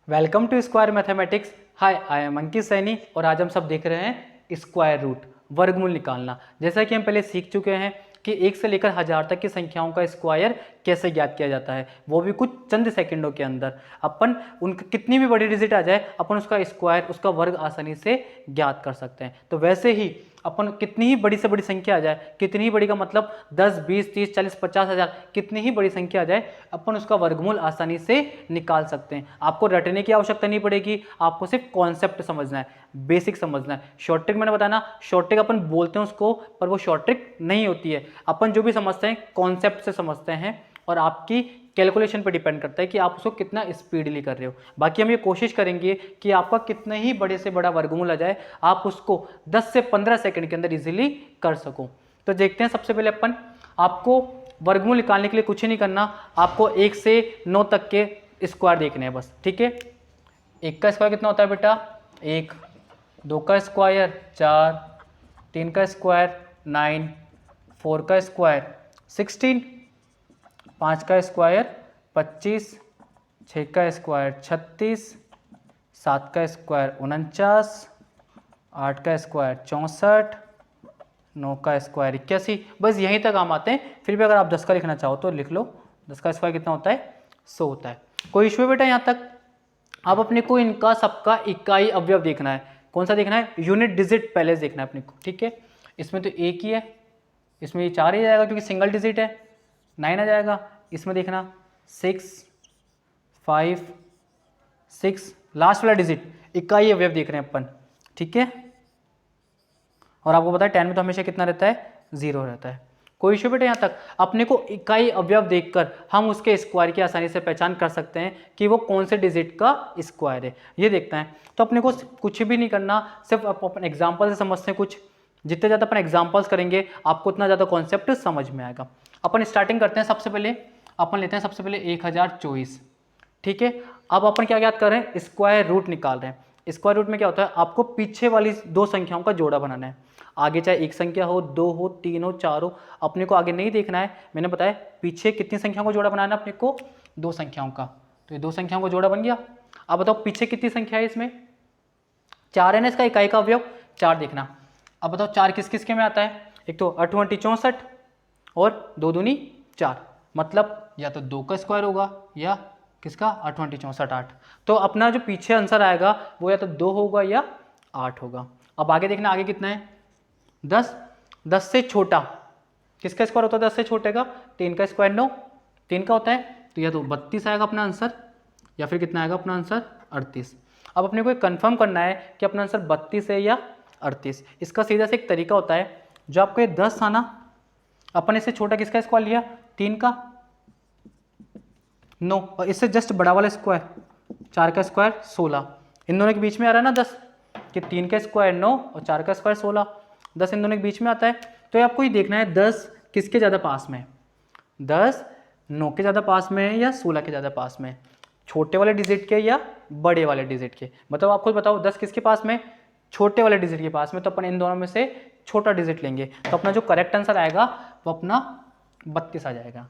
Welcome to square mathematics. Hi, I am Ankit Saini और आज हम सब देख रहे हैं स्क्वायर रूट, वर्गमूल निकालना। जैसा कि हम पहले सीख चुके हैं कि 1 से लेकर 1000 तक की संख्याओं का स्क्वायर कैसे ज्ञात किया जाता है, वो भी कुछ चंद सेकंडों के अंदर। अपन उनका कितनी भी बड़ी डिजिट आ जाए, अपन उसका स्क्वायर, उसका वर्ग आसानी से ज्ञात कर सकते हैं। तो वैसे ही अपन कितनी ही बड़ी से बड़ी संख्या आ जाए, कितनी ही बड़ी का मतलब 10, 20, 30, 40, 50 हज़ार, कितनी ही बड़ी संख्या आ जाए, अपन उसका वर्गमूल आसानी से निकाल सकते हैं। आपको रटने की आवश्यकता नहीं पड़ेगी, आपको सिर्फ कॉन्सेप्ट समझना है, बेसिक समझना है। शॉर्ट ट्रिक मैंने बताया ना, शॉर्ट ट्रिक अपन बोलते हैं उसको, पर वो शॉर्ट ट्रिक नहीं होती है। अपन जो भी समझते हैं कॉन्सेप्ट से समझते हैं और आपकी कैलकुलेशन पर डिपेंड करता है कि आप उसको कितना स्पीडली कर रहे हो। बाकी हम ये कोशिश करेंगे कि आपका कितना ही बड़े से बड़ा वर्गमूल आ जाए, आप उसको 10 से 15 सेकंड के अंदर इजीली कर सको। तो देखते हैं, सबसे पहले अपन, आपको वर्गमूल निकालने के लिए कुछ ही नहीं करना, आपको 1 से 9 तक के स्क्वायर देखने हैं बस। ठीक है, 1 का स्क्वायर कितना होता है बेटा? 1, 2 का स्क्वायर 4, 3 का स्क्वायर 9, 4 का स्क्वायर 16, 5 का स्क्वायर 25, 6 का स्क्वायर 36, 7 का स्क्वायर 49, 8 का स्क्वायर 64, 9 का स्क्वायर 81। बस यहीं तक हम आते हैं। फिर भी अगर आप 10 का लिखना चाहो तो लिख लो। 10 का स्क्वायर कितना होता है? 100 होता है। कोई इशू है बेटा यहाँ तक? अब अपने को इनका सबका इकाई अवयव देखना है। कौन सा देखना है? यूनिट डिजिट पहले देखना है अपने को। ठीक है, इसमें तो एक ही है, इसमें ये 4 ही जाएगा क्योंकि सिंगल डिजिट है, 9 आ जाएगा। इसमें देखना 6, 5, 6, लास्ट वाला डिजिट इकाई अवयव देख रहे हैं अपन। ठीक है, और आपको पता है 10 में तो हमेशा कितना रहता है? 0 रहता है। कोई इशू बेटा यहाँ तक? अपने को इकाई अवयव देखकर हम उसके स्क्वायर की आसानी से पहचान कर सकते हैं कि वो कौन से डिजिट का स्क्वायर है, ये देखता है। तो अपने को कुछ भी नहीं करना, सिर्फ अपन एग्जाम्पल से समझते हैं कुछ। जितने ज़्यादा अपन एग्जाम्पल्स करेंगे आपको उतना ज़्यादा कॉन्सेप्ट समझ में आएगा। अपन स्टार्टिंग करते हैं। सबसे पहले अपन लेते हैं सबसे पहले 1024। ठीक है, अब अपन क्या याद कर रहे हैं? स्क्वायर रूट निकाल रहे हैं। स्क्वायर रूट में क्या होता है? आपको पीछे वाली दो संख्याओं का जोड़ा बनाना है। आगे चाहे एक संख्या हो, 2 हो, 3 हो, 4 हो, अपने को आगे नहीं देखना है। मैंने बताया पीछे कितनी संख्याओं का जोड़ा बनाना है अपने को? 2 संख्याओं का। तो ये 2 संख्याओं का जोड़ा बन गया। अब बताओ पीछे कितनी संख्या है? इसमें 4 है ना, इसका इकाई का अवयव 4 देखना। अब बताओ 4 किस किस के में आता है? एक तो 8 × 64 और 2 दूनी 4, मतलब या तो 2 का स्क्वायर होगा या किसका? 8 × 64 8। तो अपना जो पीछे आंसर आएगा वो या तो 2 होगा या 8 होगा। अब आगे देखना, आगे कितना है? 10। 10 से छोटा किसका स्क्वायर होता है? 10 से छोटे का 3 का स्क्वायर 9, 3 का होता है, तो या तो 32 आएगा अपना आंसर, या फिर कितना आएगा अपना आंसर? 38। अब अपने को कंफर्म करना है कि अपना आंसर 32 है या 38। इसका सीधा से एक तरीका होता है, जो आपको ये 10 था ना, अपन इससे छोटा किसका स्क्वायर लिया? 3 का 9, और इससे जस्ट बड़ा वाला स्क्वायर 4 का स्क्वायर 16। इन दोनों के बीच में आ रहा है ना 10, कि 3 का स्क्वायर 9 और 4 का स्क्वायर 16, 10 इन दोनों के बीच में आता है। तो आपको ये देखना है 10 किसके ज़्यादा पास में है? 10 9 के ज़्यादा पास में है या 16 के ज़्यादा पास में है? छोटे वाले डिजिट के या बड़े वाले डिजिट के? मतलब आप खुद बताओ 10 किसके पास में? छोटे वाले डिजिट के पास में। तो अपन इन दोनों में से छोटा डिजिट लेंगे, तो अपना जो करेक्ट आंसर आएगा वो अपना 32 आ जाएगा।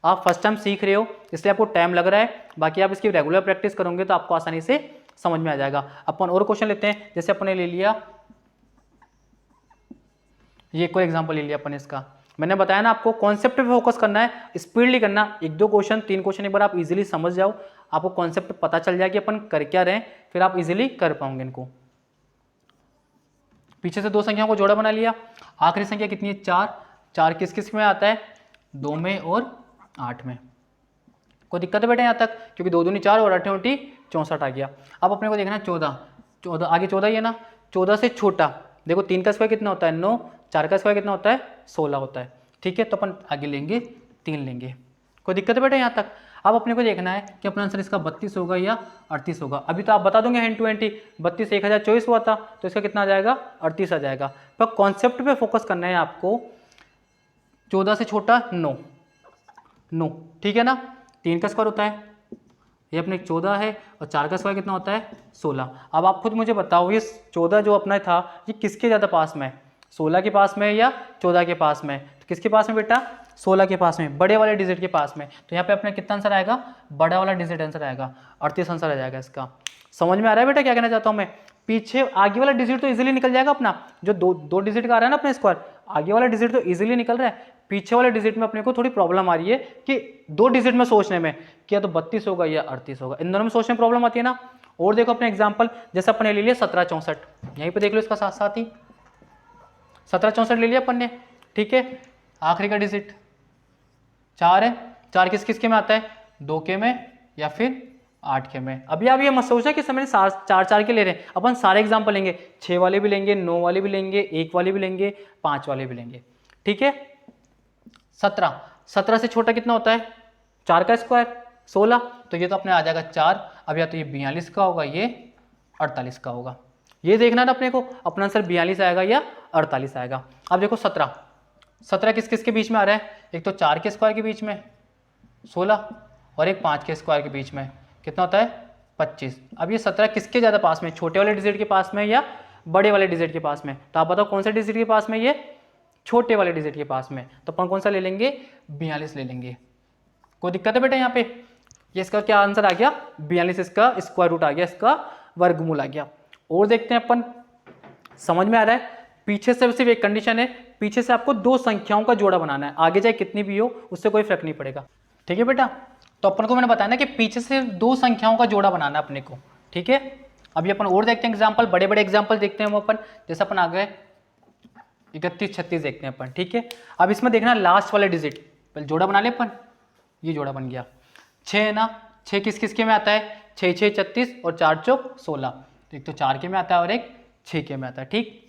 आप फर्स्ट टाइम सीख रहे हो इसलिए आपको टाइम लग रहा है, बाकी आप इसकी रेगुलर प्रैक्टिस करोगे तो आपको आसानी से समझ में आ जाएगा। अपन और क्वेश्चन लेते हैं। जैसे अपन ने ले लिया, ये कोई एग्जांपल ले लिया अपन इसका। मैंने बताया ना आपको कॉन्सेप्ट पे फोकस करना है, स्पीडली करना। 1-2 क्वेश्चन 3 क्वेश्चन एक बार आप इजीली समझ जाओ, आपको कॉन्सेप्ट पता चल जाए कि अपन कर क्या रहे हैं, फिर आप इजीली कर पाओगे इनको। पीछे से 2 संख्याओं को जोड़ा बना लिया। आखिरी संख्या कितनी है? 4। 4 किस किस में आता है? 2 में और 8 में। कोई दिक्कत है बेटा यहाँ तक? क्योंकि 2 दूनी 4 और 8 × 64 आ गया। अब अपने को देखना है 14 आगे 14 ही है ना। 14 से छोटा देखो, 3 का स्क्वायर कितना होता है? 9, 4 का स्क्वायर कितना होता है? 16 होता है। ठीक है, तो अपन आगे लेंगे 3 लेंगे। कोई दिक्कत है बेटा यहाँ तक? अब अपने को देखना है कि अपना आंसर इसका 32 होगा या 38 होगा। अभी तो आप बता दोगे हैंड टू हैंड ही, 32 1024 हुआ था, तो इसका कितना आ जाएगा? 38 आ जाएगा। पर कॉन्सेप्ट पे फोकस करना है आपको। 14 से छोटा 9, ठीक है ना। 3 का स्क्वायर होता है, ये अपने 14 है, और 4 का स्क्वायर कितना होता है? 16। अब आप खुद मुझे बताओ ये 14 जो अपना था ये किसके ज़्यादा पास में है? 16 के पास में या 14 के पास में? तो किसके पास में बेटा? 16 के पास में, बड़े वाले डिजिट के पास में, तो यहाँ पे अपने कितना आंसर आएगा, बड़ा वाला डिजिट आंसर आएगा, 38 आंसर आ जाएगा इसका। समझ में आ रहा है बेटा क्या कहना चाहता हूँ मैं? पीछे आगे वाला डिजिट तो इजीली निकल जाएगा अपना, जो दो डिजिट का आ रहा है ना अपने स्क्वायर, आगे वाला डिजिट तो इजीली निकल रहा है, पीछे वाले डिजिट में अपने को थोड़ी प्रॉब्लम आ रही है कि दो डिजिट में सोचने में कि या तो 32 होगा या 38 होगा, इन दोनों में सोचने में प्रॉब्लम आती है ना। और देखो अपने एग्जाम्पल, जैसे अपने ले लिया 1764, यहीं पे देख लो इसका साथ साथ ही 1764 ले लिया अपन ने, ठीक है। आखिरी का डिजिट 4 है, 4 किस किस के में आता है, 2 के में या फिर 8 के में। अभी आप ये मत सोचना कि समय 4 के ले रहे हैं, अपन सारे एग्जाम्पल लेंगे, 6 वाले भी लेंगे, 9 वाले भी लेंगे, 1 वाले भी लेंगे, 5 वाले भी लेंगे, ठीक है। 17 से छोटा कितना होता है, 4 का स्क्वायर 16, तो ये तो अपने आ जाएगा 4। अब या तो ये 42 का होगा, ये 48 का होगा, ये देखना ना अपने को, अपना आंसर 42 आएगा या 48 आएगा। अब देखो 17 किस किस के बीच में आ रहा है, एक तो 4 के स्क्वायर के बीच में 16 और एक 5 के स्क्वायर के बीच में कितना होता है 25। अब ये 17 किसके ज़्यादा पास में, छोटे वाले डिजिट के पास में या बड़े वाले डिजिट के पास में, तो आप बताओ कौन से डिजिट के पास में, ये छोटे वाले डिजिट के पास में, तो अपन कौन सा ले लेंगे, 42 ले लेंगे। कोई दिक्कत है बेटा यहाँ पे? ये इसका क्या आंसर आ गया, 42 इसका स्क्वायर रूट आ गया, इसका वर्गमूल आ गया। और देखते हैं अपन, समझ में आ रहा है? पीछे से सिर्फ एक कंडीशन है, पीछे से आपको दो संख्याओं का जोड़ा बनाना है, आगे चाहे कितनी भी हो उससे कोई फर्क नहीं पड़ेगा, ठीक है बेटा। तो अपन को मैंने बताया ना कि पीछे से दो संख्याओं का जोड़ा बनाना है अपने को, ठीक है। अभी अपन और देखते हैं एग्जाम्पल, बड़े बड़े एग्जाम्पल देखते हैं हम अपन, जैसे अपन आ गए 31 36 देखते हैं अपन, ठीक है। अब इसमें देखना लास्ट वाले डिजिट, पहले जोड़ा बना ले अपन, ये जोड़ा बन गया 6 है ना, 6 किस किस के में आता है, 6 6 36 और 4 चौक 16, तो एक तो 4 के में आता है और एक 6 के में आता है, ठीक।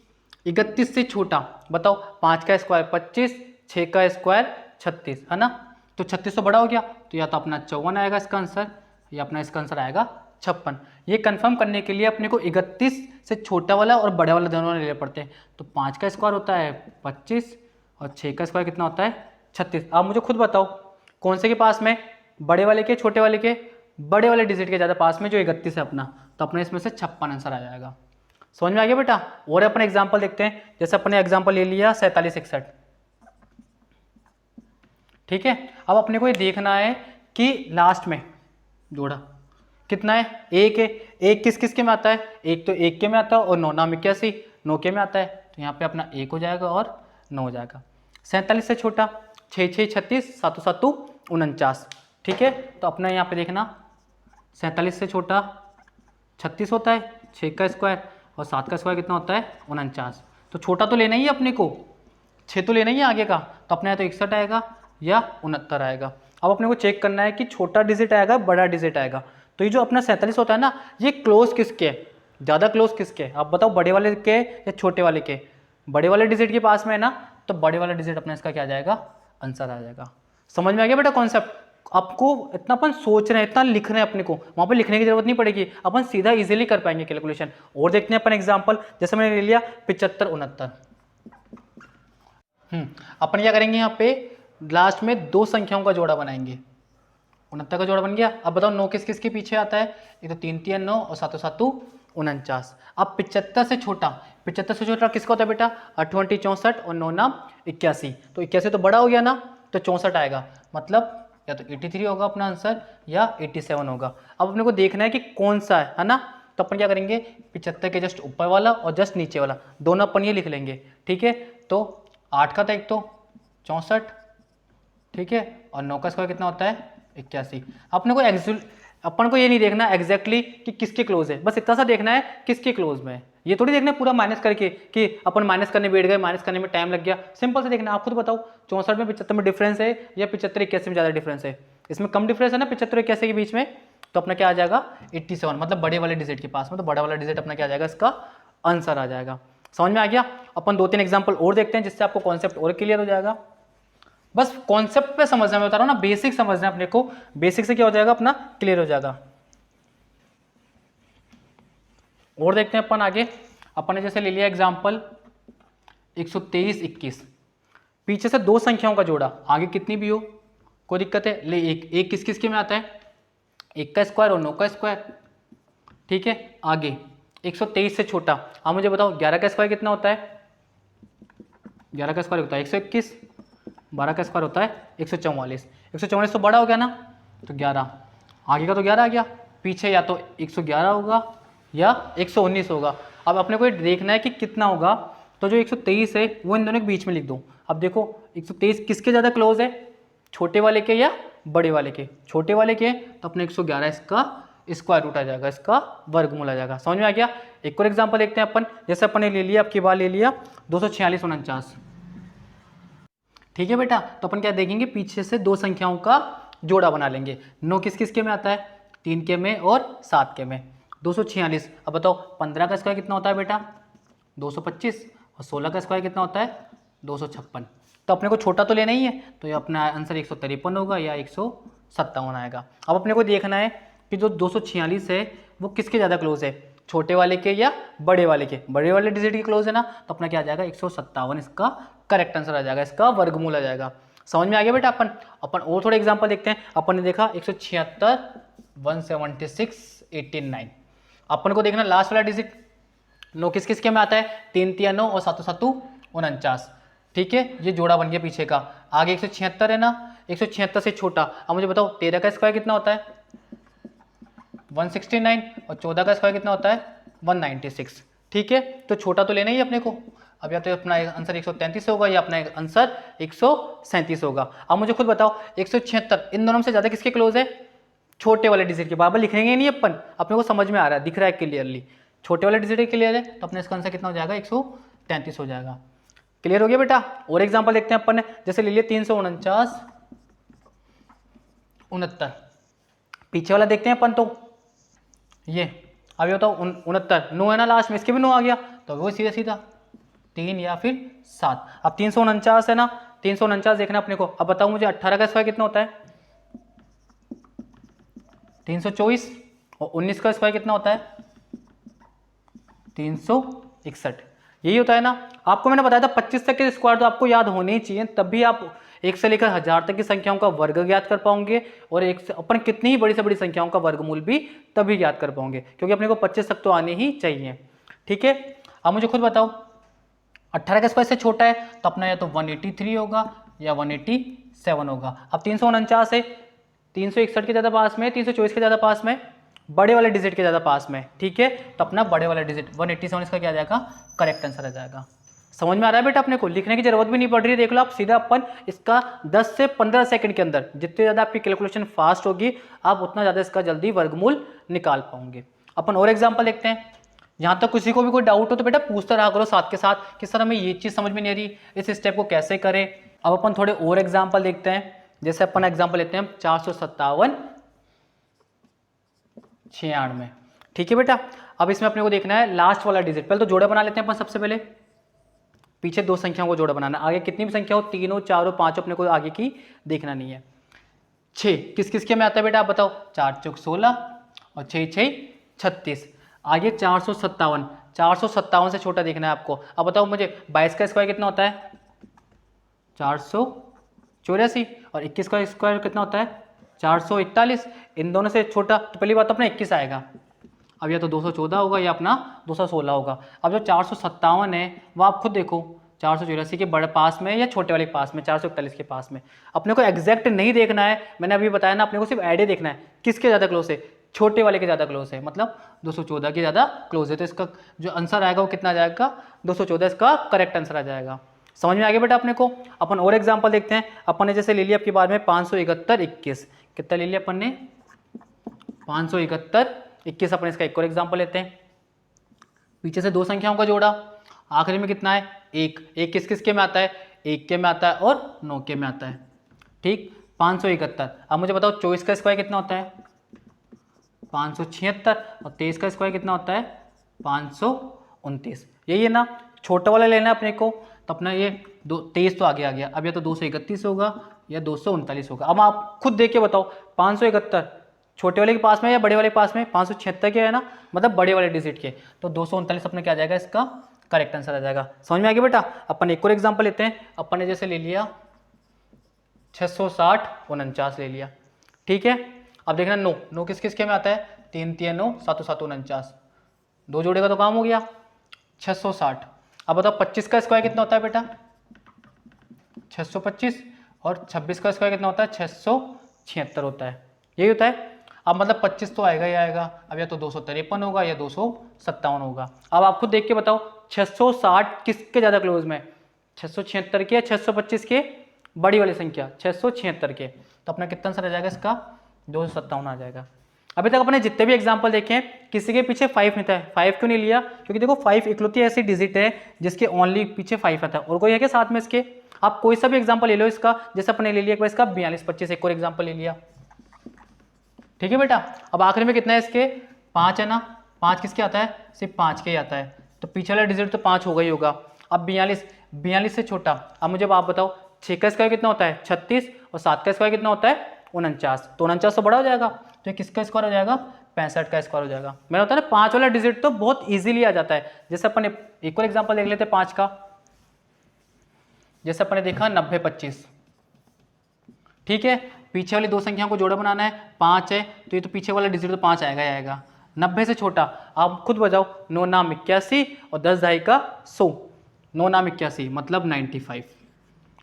31 से छोटा बताओ, 5 का स्क्वायर 25, 6 का स्क्वायर 36 है ना, तो 36 तो बड़ा हो गया, तो या तो अपना 54 आएगा इसका आंसर, या अपना इसका आंसर आएगा 56। ये कंफर्म करने के लिए अपने को 31 से छोटा वाला और बड़ा वाला दोनों लेने पड़ते हैं, तो 5 का स्क्वायर होता है 25 और 6 का स्क्वायर कितना होता है 36। आप मुझे खुद बताओ कौन से के पास में, बड़े वाले के छोटे वाले के, बड़े वाले डिजिट के ज़्यादा पास में जो 31 है अपना, तो अपने इसमें से 56 आंसर आ जाएगा। समझ में आ गया बेटा? और अपन एग्जाम्पल देखते हैं, जैसे अपने एग्जाम्पल ले लिया 47 61, ठीक है। अब अपने को ये देखना है कि लास्ट में जोड़ा कितना है, एक है, एक किस किस के में आता है, एक तो 1 के में आता है और 9 नाम 81 9 के में आता है, तो यहाँ पे अपना 1 हो जाएगा और 9 हो जाएगा। 47 से छोटा 6 6 36 7 7 49, ठीक है। तो अपना यहाँ पे देखना 47 से छोटा 36 होता है, 6 का स्क्वायर और 7 का स्क्वायर कितना होता है 49, तो छोटा तो लेना ही है अपने को, 6 तो लेना ही है आगे का, तो अपने यहाँ तो 61 आएगा या 69 आएगा। अब अपने को चेक करना है कि छोटा डिजिट आएगा बड़ा डिजिट आएगा, तो ये जो अपना 47 होता है ना, ये क्लोज किसके है, ज़्यादा क्लोज किसके है, आप बताओ बड़े वाले के या छोटे वाले के, बड़े वाले डिजिट के पास में है ना, तो बड़े वाला डिजिट अपना इसका क्या आ जाएगा, आंसर आ जाएगा। समझ में आ गया बेटा कॉन्सेप्ट? आपको इतना अपन सोच रहे हैं, इतना लिख रहे हैं, अपने को वहाँ पे लिखने की जरूरत नहीं पड़ेगी, अपन सीधा इजीली कर पाएंगे कैलकुलेशन। और देखते हैं अपन एग्जांपल, जैसे मैंने ले लिया 75 69, अपन क्या करेंगे, यहाँ पे लास्ट में दो संख्याओं का जोड़ा बनाएंगे, 69 का जोड़ा बन गया। अब बताओ 9 किस किस के पीछे आता है, एक तो 3 3 9 और 7 7 49। अब 75 से छोटा किसका होता है बेटा, 28 64 और 9 नाम 81, तो 81 तो बड़ा हो गया ना, तो 64 आएगा, मतलब या तो 83 होगा अपना आंसर या 87 होगा। अब अपने को देखना है कि कौन सा है ना, तो अपन क्या करेंगे 75 के जस्ट ऊपर वाला और जस्ट नीचे वाला दोनों अपन ये लिख लेंगे, ठीक है। तो 8 का था एक तो 64, ठीक है, और 9 का स्क्वायर कितना होता है 81। अपन को ये नहीं देखना एग्जैक्टली कि किसके क्लोज है, बस इतना सा देखना है किसके क्लोज में है, ये थोड़ी देखना है पूरा माइनस करके कि अपन माइनस करने बैठ गए, माइनस करने में टाइम लग गया। सिंपल से देखना, आप खुद बताओ 64 में 75 में डिफरेंस है या 75 81 में ज़्यादा डिफरेंस है, इसमें कम डिफरेंस है ना 75 81 के बीच में, तो अपना क्या आ जाएगा 87, मतलब बड़े वाले डिजिट के पास में, तो बड़ा वाला डिजिट अपना क्या आ जाएगा, इसका आंसर आ जाएगा। समझ में आ गया? अपन 2-3 एग्जाम्पल और देखते हैं जिससे आपको कॉन्सेप्ट और क्लियर हो जाएगा। बस कॉन्सेप्ट पे समझना, मैं बता रहा हूँ ना, बेसिक समझना है अपने को, बेसिक से क्या हो जाएगा अपना क्लियर हो जाएगा। और देखते हैं अपन आगे, अपन ने जैसे ले लिया एग्जाम्पल 123 21, पीछे से दो संख्याओं का जोड़ा, आगे कितनी भी हो कोई दिक्कत है, ले एक किस किस के में आता है, 1 का स्क्वायर और 9 का स्क्वायर, ठीक है। आगे 123 से छोटा, आप मुझे बताओ 11 का स्क्वायर कितना होता है, 11 का स्क्वायर होता है 121, 12 का स्क्वायर होता है 144। 144 तो बड़ा हो गया ना, तो 11 आगे का तो 11 आ गया, पीछे या तो 111 होगा या 119 होगा। अब अपने को ये देखना है कि कितना होगा, तो जो 123 है वो इन दोनों के बीच में लिख दो। अब देखो 123 किसके ज़्यादा क्लोज है, छोटे वाले के या बड़े वाले के? छोटे वाले के, तो अपने 111 इसका स्क्वायर रूट आ जाएगा, इसका वर्गमूल आ जाएगा। समझ में आ गया? एक और एग्जांपल देखते हैं अपन। जैसे अपन ने ले लिया, आपकी बार ले लिया 246 ठीक है बेटा, तो अपन क्या देखेंगे, पीछे से दो संख्याओं का जोड़ा बना लेंगे। 9 किस किस के में आता है, 3 के में और 7 के में। 246, अब बताओ 15 का स्क्वायर कितना होता है बेटा, 225, और 16 का स्क्वायर कितना होता है, 256। तो अपने को छोटा तो लेना ही है, तो ये अपना आंसर 153 होगा या 157 आएगा। अब अपने को देखना है कि जो 246 है वो किसके ज़्यादा क्लोज है, छोटे वाले के या बड़े वाले के? बड़े वाले डिजिट के क्लोज है ना, तो अपना क्या आ जाएगा, 157 इसका करेक्ट आंसर आ जाएगा, इसका वर्गमूल आ जाएगा। समझ में आ गया बेटा? अपन और थोड़े एग्जांपल देखते हैं। अपन ने देखा 176, 176, 89। अपन को देखना लास्ट वाला डिजिट 9 किस किस के में आता है, 3 3 9 और 7 7 49। ठीक है, ये जोड़ा बन गया पीछे का। आगे 176 है ना, 176 से छोटा। अब मुझे बताओ 13 का स्क्वायर कितना होता है, 169, और 14 का स्क्वायर कितना होता है, 196। ठीक है, तो छोटा तो लेना ही अपने को। अब या तो अपना आंसर 133 होगा या अपना आंसर 137 होगा। अब मुझे खुद बताओ 176 इन दोनों से ज़्यादा किसके क्लोज है, छोटे वाले डिजिट के। बार लिखेंगे नहीं अपन, अपने को समझ में आ रहा है, दिख रहा है क्लियरली, छोटे वाले डिजिट क्लियर है, तो अपने इसका आंसर कितना हो जाएगा, 133 हो जाएगा। क्लियर हो गया बेटा? और एग्जांपल देखते हैं अपन ने। जैसे ले लिया 349, 69। पीछे वाला देखते हैं अपन, तो ये अभी बताओ 69, 9 है ना लास्ट में, इसके भी 9 आ गया, तो वो सीधा सीधा 3 या फिर 7। अब 349 है ना, 349 देखना अपने को। अब बताओ मुझे 18 का स्क्वायर कितना होता है, 324, और 19 का स्क्वायर कितना होता है, 361। यही होता है ना। आपको मैंने बताया था 25 तक के स्क्वायर तो आपको याद होने ही चाहिए, तब भी आप 1 से लेकर 1000 तक की संख्याओं का वर्ग ज्ञात कर पाओगे, और एक से अपन कितनी ही बड़ी से बड़ी संख्याओं का वर्गमूल भी तभी ज्ञात कर पाओगे, क्योंकि अपने को 25 तक तो आने ही चाहिए। ठीक है, अब मुझे खुद बताओ 18 का स्क्वायर से छोटा है, तो अपना या तो 183 होगा या 187 होगा। अब 349 है, 361 के ज़्यादा पास में, 324 के ज़्यादा पास में, बड़े वाले डिजिट के ज़्यादा पास में। ठीक है, तो अपना बड़े वाला डिजिट 187 इसका क्या आ जाएगा, करेक्ट आंसर आ जाएगा। समझ में आ रहा है बेटा? अपने को लिखने की जरूरत भी नहीं पड़ रही है। देख लो आप, सीधा अपन इसका 10 से 15 सेकंड के अंदर, जितनी ज़्यादा आपकी कैलकुलेशन फास्ट होगी, आप उतना ज़्यादा इसका जल्दी वर्गमूल निकाल पाओगे। अपन और एग्जाम्पल देखते हैं। यहाँ तक किसी को भी कोई डाउट हो तो बेटा पूछता रहा करो साथ के साथ कि सर हमें ये चीज़ समझ में नहीं आ रही, इस स्टेप को कैसे करें। अब अपन थोड़े और एग्जाम्पल देखते हैं। जैसे अपन एग्जाम्पल लेते हैं 457, 96। ठीक है बेटा, अब इसमें अपने को देखना है लास्ट वाला डिजिट। पहले तो जोड़ा बना लेते हैं अपन सबसे पहले। पीछे दो संख्याओं को जोड़ा बनाना, आगे कितनी भी संख्या हो, 3 4 5 अपने को आगे की देखना नहीं है। 6 किस किस के में आता है बेटा, आप बताओ। 4 चौक 16 और 6 6 36। आगे 457, 457 से छोटा देखना है आपको। अब बताओ मुझे 22 का स्क्वायर कितना होता है, 484, और 21 का स्क्वायर कितना होता है, 441। इन दोनों से छोटा तो पहली बात तो अपना 21 आएगा। अब या तो 214 होगा या अपना 216 होगा। अब जो 457 है वो आप खुद देखो, 484 के बड़े पास में या छोटे वाले के पास में, 441 के पास में। अपने को एग्जैक्ट नहीं देखना है, मैंने अभी बताया ना, अपने को सिर्फ आइडिया देखना है किसके ज़्यादा क्लोज है, छोटे वाले के ज़्यादा क्लोज है, मतलब 214 के ज़्यादा क्लोज है। तो इसका जो आंसर आएगा वो कितना आ जाएगा, 214 इसका करेक्ट आंसर आ जाएगा। समझ में आ गया बेटा अपने को? अपन और एग्जाम्पल देखते हैं। अपन ने जैसे ले लिया आपकी बार में 571 21। कितना ले लिया अपन ने, 571 21। अपन इसका एक और एग्जाम्पल लेते हैं। पीछे से दो संख्याओं का जोड़ा, आखिरी में कितना है, एक। एक किस किस के में आता है, 1 के में आता है और 9 के में आता है। ठीक, 571। अब मुझे बताओ 24 का स्क्वायर कितना होता है, 576, और 23 का स्क्वायर कितना होता है, 529। यही है ना, छोटा वाला लेना है अपने को। तो अपना ये 23 तो आगे आ गया। अब या तो 231 होगा या 239 होगा। अब आप खुद देख के बताओ, 571 छोटे वाले के पास में या बड़े वाले के पास में, 576 के है ना, मतलब बड़े वाले डिजिट के, तो 239 अपने क्या आ जाएगा, इसका करेक्ट आंसर आ जाएगा। समझ में आ गया बेटा? अपन एक और एग्जांपल लेते हैं। अपन ने जैसे ले लिया 660 49 ले लिया। ठीक है, अब देखना 9 किस किस के में आता है, 3 3 9 7 7 49। दो जोड़े का तो काम हो गया, 660। अब बताओ 25 का स्क्वायर कितना होता है बेटा, 625, और 26 का स्क्वायर कितना होता है 676 होता है, यही होता है। अब मतलब 25 तो आएगा ही आएगा, अब या तो 253 होगा या 257 होगा। अब आप खुद देख के बताओ 660 किसके ज़्यादा क्लोज में, 676 के या 625 के, बड़ी वाली संख्या 676 के, तो अपना कितना आंसर आ जाएगा इसका 257 आ जाएगा। अभी तक अपने जितने भी एग्जाम्पल देखे हैं किसी के पीछे 5 नहीं था, 5 क्यों नहीं लिया, क्योंकि देखो 5 इकलौती ऐसी डिजिट है जिसके ओनली पीछे 5 आता है, और कोई है क्या साथ में इसके। आप कोई सा भी एग्जाम्पल ले लो इसका, जैसे अपने ले लिया एक बार इसका 42 25, एक और एग्जाम्पल ले लिया, ठीक है बेटा। अब आखिर में कितना है इसके 5 है ना, 5 किसके आता है, सिर्फ 5 के ही आता है, तो पीछे वाला डिजिट तो 5 होगा ही होगा। अब 42 से छोटा, अब मुझे आप बताओ 6 का स्क्वायर कितना होता है 36, और 7 का स्क्वायर कितना होता है 49, तो 49 तो बड़ा हो जाएगा, तो ये किसका स्क्वायर हो जाएगा 65 का स्क्वायर हो जाएगा। मैंने होता है ना 5 वाला डिजिट तो बहुत ईजिली आ जाता है। जैसे अपन एक और एग्जाम्पल देख लेते हैं 5 का, जैसे अपन ने देखा 90 25, ठीक है, पीछे वाली दो संख्याओं को जोड़ा बनाना है, 5 है तो ये तो पीछे वाला डिजिट तो 5 आएगा ही आएगा। 90 से छोटा आप खुद बजाओ, 9 नाम 81 और 10 ढाई का 100, 9 नाम 81 मतलब 95।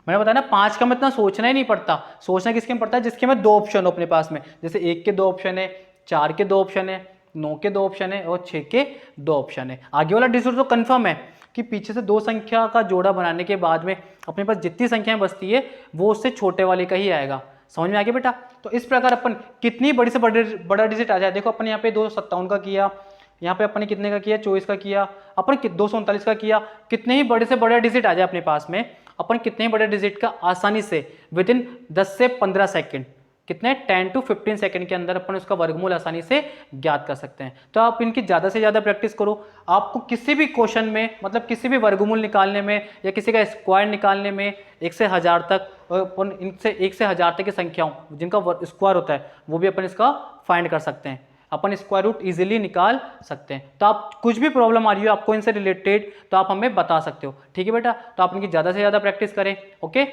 मैंने बताया ना 5 का में इतना सोचना ही नहीं पड़ता, सोचना किसके में पड़ता है जिसके में 2 ऑप्शन हो अपने पास में, जैसे 1 के 2 ऑप्शन है, 4 के 2 ऑप्शन है, 9 के 2 ऑप्शन है और 6 के 2 ऑप्शन है। आगे वाला डिजिट तो कंफर्म है कि पीछे से 2 संख्या का जोड़ा बनाने के बाद में अपने पास जितनी संख्याएं बचती है वो उससे छोटे वाले का ही आएगा। समझ में आ गया बेटा। तो इस प्रकार अपन कितनी बड़ी से बड़ा डिजिट आ जाए, देखो अपन यहाँ पे 257 का किया, यहाँ पे अपन ने कितने का किया 24 का किया, अपन 239 का किया, कितने ही बड़े से बड़ा डिजिट आ जाए अपने पास में, अपन कितने ही बड़े डिजिट का आसानी से विद इन 10 से 15 सेकंड, कितने 10 to 15 सेकंड के अंदर अपन उसका वर्गमूल आसानी से ज्ञात कर सकते हैं। तो आप इनकी ज़्यादा से ज़्यादा प्रैक्टिस करो, आपको किसी भी क्वेश्चन में मतलब किसी भी वर्गमूल निकालने में या किसी का स्क्वायर निकालने में 1 से 1000 तक, अपन इनसे 1 से 1000 तक की संख्याओं जिनका स्क्वायर होता है वो भी अपन इसका फाइंड कर सकते हैं, अपन स्क्वायर रूट इजीली निकाल सकते हैं। तो आप कुछ भी प्रॉब्लम आ रही हो आपको इनसे रिलेटेड तो आप हमें बता सकते हो, ठीक है बेटा। तो आप इनकी ज़्यादा से ज़्यादा प्रैक्टिस करें, ओके।